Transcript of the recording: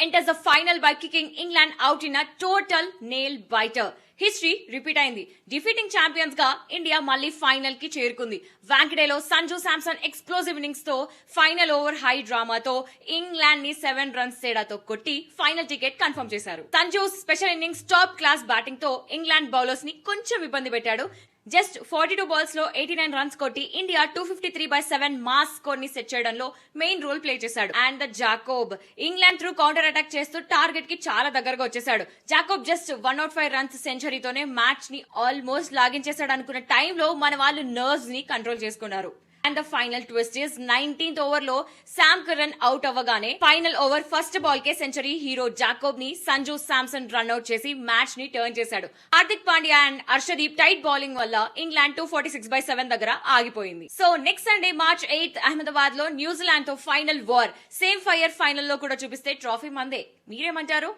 enters the final by kicking England out in a total nail biter. History repeat అయింది. Defeating champions గా India మళ్ళీ final కి చేరుకుంది. వాంకడేలో Sanju Samson explosive innings తో final over high డ్రామాతో England ని 7 runs తేడాతో కొట్టి ఫైనల్ టికెట్ కన్ఫర్మ్ చేశారు. Sanju special innings top class batting తో ఇంగ్లాండ్ బౌలర్స్ ని కొంచెం ఇబ్బంది పెట్టాడు. జస్ట్ 42 బాల్స్ లో 89 రన్స్ కొట్టి ఇండియా 253/7 మాస్ స్కోర్ ని సెట్ చేయడంలో మెయిన్ రోల్ ప్లే చేశాడు. And the Jacob England through counter attack చేస్తూ టార్గెట్ కి చాలా దగ్గరగా వచ్చేసాడు. జాకోబ్ జస్ట్ 105 రన్స్ సెంచరీతోనే మ్యాచ్ ని ఆల్మోస్ట్ లాగించేశాడు అనుకున్న టైంలో మన వాళ్ళు నర్వ్స్ ని కంట్రోల్ చేసుకున్నారు. And the final twist is 19th over లో శామ్ కరన్ అవుట్ అవ్వగానే ఫైనల్ ఓవర్ ఫస్ట్ బాల్ కే సెంచరీ హీరో జాకోబ్ ని సంజు శాంసన్ రన్అట్ చేసి మ్యాచ్ ని టర్న్ చేశాడు. Hardik Pandya and Harshdeep tight bowling వల్ల ఇంగ్లాండ్ 246/7 దగ్గర ఆగిపోయింది. So next Sunday March 8 Ahmedabad లో న్యూజిలాండ్ తో final war. Same fire final లో కూడా చూపిస్తే ట్రోఫీ మందే. మీరేమంటారు?